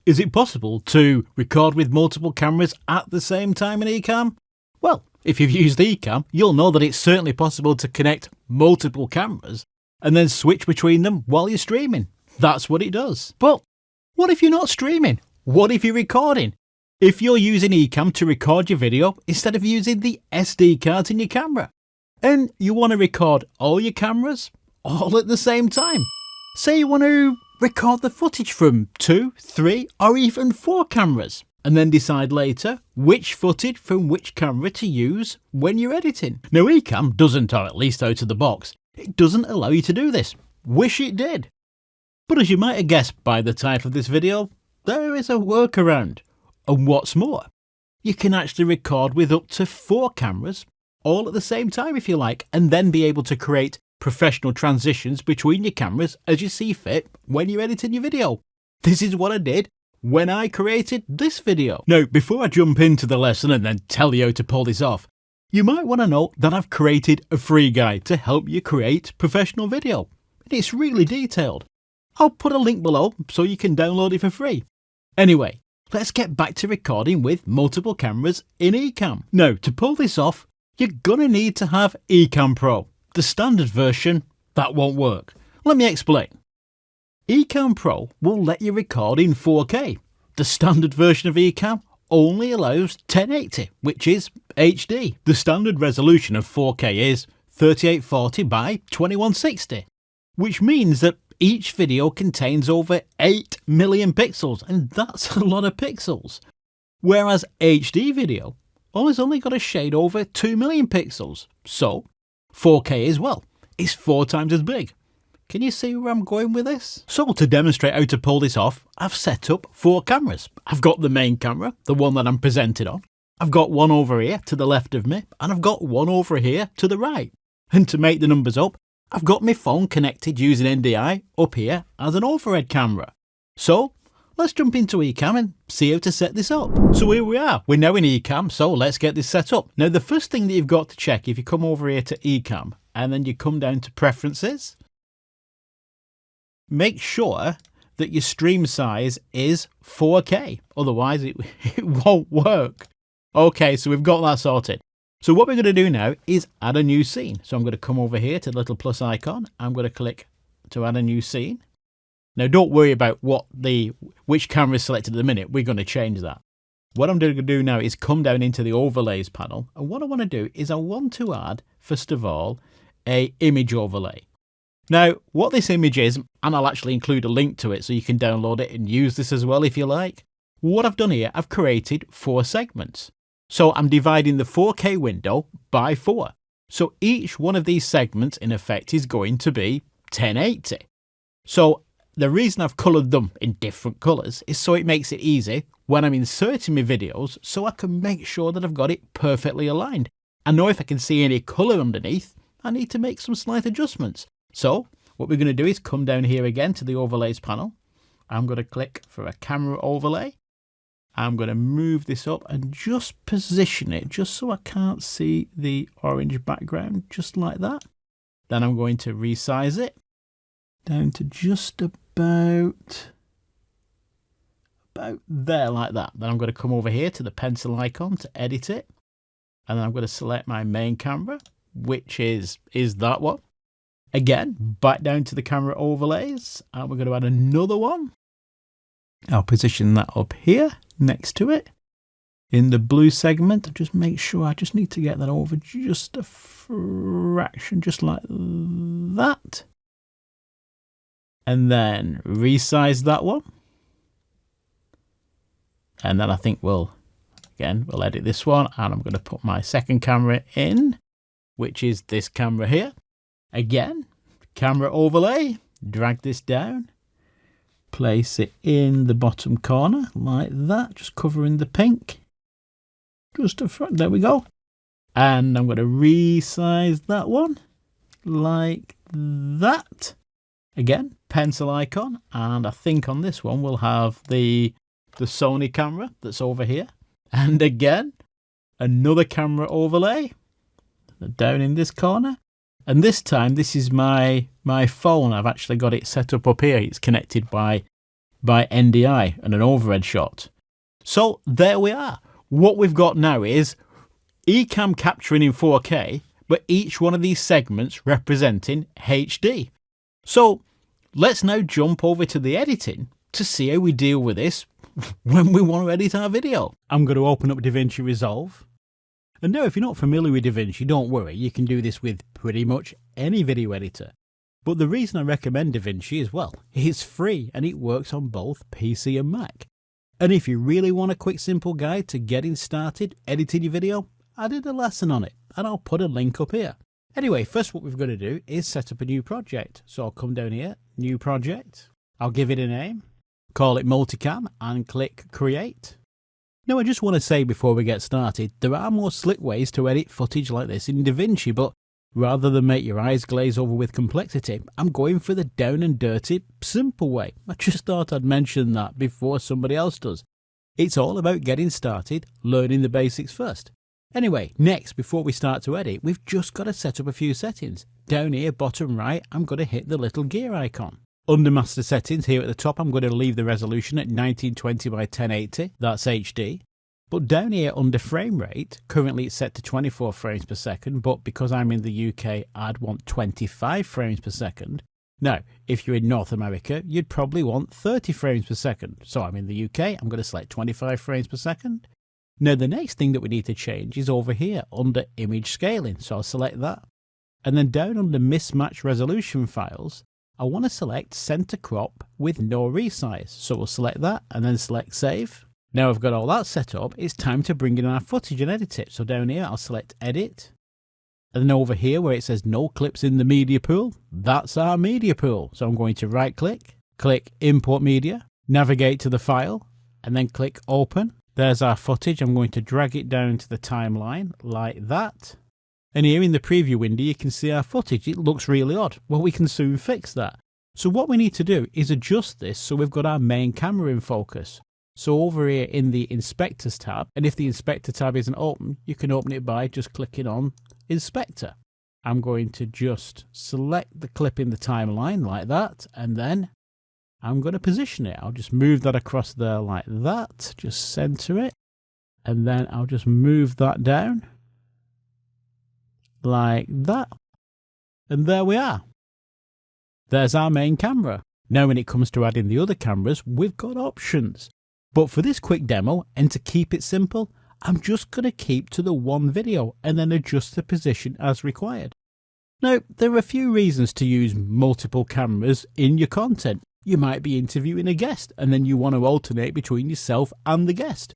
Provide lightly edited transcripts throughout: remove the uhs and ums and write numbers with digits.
Is it possible to record with multiple cameras at the same time in Ecamm? Well, if you've used Ecamm, you'll know that it's certainly possible to connect multiple cameras and then switch between them while you're streaming. That's what it does. But what if you're not streaming? What if you're recording? If you're using Ecamm to record your video instead of using the SD cards in your camera, and you want to record all your cameras all at the same time. Say you want to record the footage from 2, 3 or even 4 cameras and then decide later which footage from which camera to use when you're editing. Now Ecamm doesn't, or at least out of the box, it doesn't allow you to do this. Wish it did. But as you might have guessed by the title of this video, there is a workaround. And what's more, you can actually record with up to 4 cameras all at the same time if you like, and then be able to create professional transitions between your cameras as you see fit when you're editing your video. This is what I did when I created this video. Now, before I jump into the lesson and then tell you how to pull this off, you might want to know that I've created a free guide to help you create professional video. And it's really detailed. I'll put a link below so you can download it for free. Anyway, let's get back to recording with multiple cameras in Ecamm. Now, to pull this off, you're gonna need to have Ecamm Pro. The standard version, that won't work. Let me explain. Ecamm Pro will let you record in 4K. The standard version of Ecamm only allows 1080, which is HD. The standard resolution of 4K is 3840 by 2160, which means that each video contains over 8 million pixels, and that's a lot of pixels. Whereas HD video has only got a shade over 2 million pixels, so 4K as well. It's 4 times as big. Can you see where I'm going with this? So to demonstrate how to pull this off, I've set up 4 cameras. I've got the main camera, the one that I'm presented on. I've got one over here to the left of me, and I've got one over here to the right. And to make the numbers up, I've got my phone connected using NDI up here as an overhead camera. So let's jump into Ecamm and see how to set this up. So here we are, we're now in Ecamm, so let's get this set up. Now the first thing that you've got to check, if you come over here to Ecamm and then you come down to preferences, make sure that your stream size is 4K, otherwise it won't work. Okay, so we've got that sorted. So what we're going to do now is add a new scene. So I'm going to come over here to the little plus icon. I'm going to click to add a new scene. Now don't worry about which camera is selected at the minute. We're going to change that. What I'm going to do now is come down into the overlays panel. And what I want to do is I want to add, first of all, a image overlay. Now what this image is, and I'll actually include a link to it so you can download it and use this as well if you like. What I've done here, I've created 4 segments. So I'm dividing the 4K window by 4. So each one of these segments in effect is going to be 1080. So the reason I've coloured them in different colours is so it makes it easy when I'm inserting my videos, so I can make sure that I've got it perfectly aligned. I know if I can see any colour underneath, I need to make some slight adjustments. So what we're going to do is come down here again to the overlays panel. I'm going to click for a camera overlay. I'm going to move this up and just position it just so I can't see the orange background, just like that. Then I'm going to resize it down to just about there, like that. Then I'm going to come over here to the pencil icon to edit it. And then I'm going to select my main camera, which is that one. Again, back down to the camera overlays, and we're going to add another one. I'll position that up here next to it in the blue segment. Just make sure, I just need to get that over just a fraction, just like that. And then resize that one. And then I think we'll edit this one, and I'm going to put my second camera in, which is this camera here. Again, camera overlay, drag this down. Place it in the bottom corner like that, just covering the pink. Just a front, there we go. And I'm going to resize that one like that. Again, pencil icon, and I think on this one we'll have the Sony camera that's over here. And again, another camera overlay down in this corner. And this time, this is my phone. I've actually got it set up here. It's connected by by NDI and an overhead shot. So there we are. What we've got now is Ecamm capturing in 4K, but each one of these segments representing HD. So let's now jump over to the editing to see how we deal with this when we want to edit our video. I'm going to open up DaVinci Resolve. And now if you're not familiar with DaVinci, don't worry, you can do this with pretty much any video editor. But the reason I recommend DaVinci is, well, it's free and it works on both PC and Mac. And if you really want a quick simple guide to getting started editing your video, I did a lesson on it and I'll put a link up here. Anyway, first what we've got to do is set up a new project. So I'll come down here, new project, I'll give it a name, call it multicam and click create. Now I just want to say before we get started, there are more slick ways to edit footage like this in DaVinci, but rather than make your eyes glaze over with complexity, I'm going for the down and dirty, simple way. I just thought I'd mention that before somebody else does. It's all about getting started, learning the basics first. Anyway, next, before we start to edit, we've just got to set up a few settings. Down here, bottom right, I'm going to hit the little gear icon. Under master settings, here at the top, I'm going to leave the resolution at 1920 by 1080, that's HD. But down here under frame rate, currently it's set to 24 frames per second, but because I'm in the UK, I'd want 25 frames per second. Now, if you're in North America, you'd probably want 30 frames per second. So I'm in the UK, I'm going to select 25 frames per second. Now the next thing that we need to change is over here under image scaling, so I'll select that. And then down under mismatch resolution files, I want to select center crop with no resize, so we'll select that and then select save. Now I've got all that set up, it's time to bring in our footage and edit it. So down here I'll select edit, and then over here where it says no clips in the media pool, that's our media pool. So I'm going to right click, click import media, navigate to the file, and then click open. There's our footage. I'm going to drag it down to the timeline like that. And here in the preview window, you can see our footage. It looks really odd. Well, we can soon fix that. So what we need to do is adjust this so we've got our main camera in focus. So over here in the Inspectors tab, and if the Inspector tab isn't open, you can open it by just clicking on Inspector. I'm going to just select the clip in the timeline like that, and then I'm going to position it. I'll just move that across there like that, just center it, and then I'll just move that down like that, and there we are. There's our main camera. Now when it comes to adding the other cameras, we've got options. But for this quick demo, and to keep it simple, I'm just going to keep to the one video and then adjust the position as required. Now, there are a few reasons to use multiple cameras in your content. You might be interviewing a guest and then you want to alternate between yourself and the guest.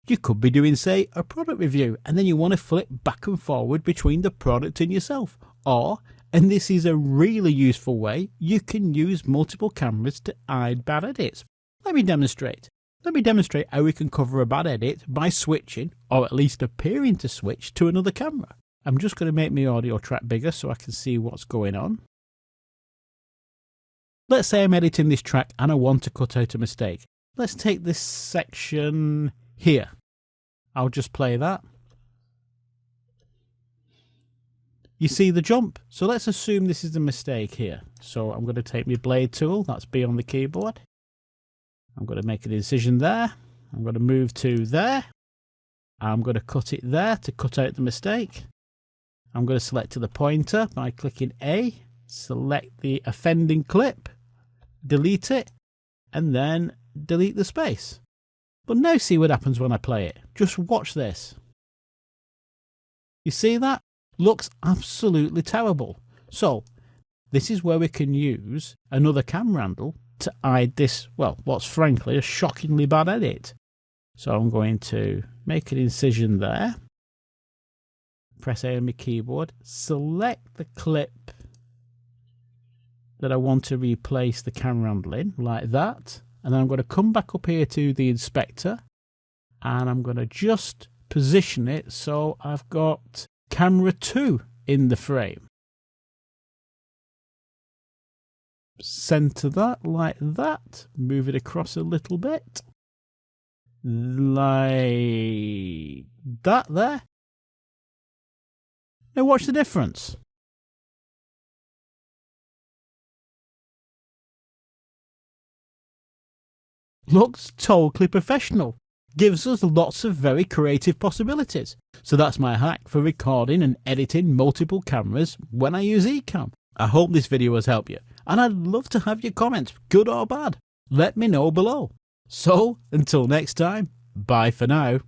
You could be doing, say, a product review and then you want to flip back and forward between the product and yourself. Or, and this is a really useful way, you can use multiple cameras to hide bad edits. Let me demonstrate. Let me demonstrate how we can cover a bad edit by switching, or at least appearing to switch, to another camera. I'm just going to make my audio track bigger so I can see what's going on. Let's say I'm editing this track and I want to cut out a mistake. Let's take this section here. I'll just play that. You see the jump? So let's assume this is a mistake here. So I'm going to take my blade tool, that's B on the keyboard. I'm going to make an incision there. I'm going to move to there. I'm going to cut it there to cut out the mistake. I'm going to select to the pointer by clicking A, select the offending clip, delete it, and then delete the space. But now see what happens when I play it. Just watch this. You see that? Looks absolutely terrible. So this is where we can use another camera handle to hide this, well, what's frankly a shockingly bad edit. So I'm going to make an incision there, press A on my keyboard, select the clip that I want to replace the camera handle in, like that, and then I'm going to come back up here to the inspector and I'm going to just position it so I've got camera 2 in the frame. Center that like that, move it across a little bit like that there. Now watch the difference. looks totally professional, gives us lots of very creative possibilities. So that's my hack for recording and editing multiple cameras when I use Ecamm. I hope this video has helped you, and I'd love to have your comments, good or bad. Let me know below. So, until next time, bye for now.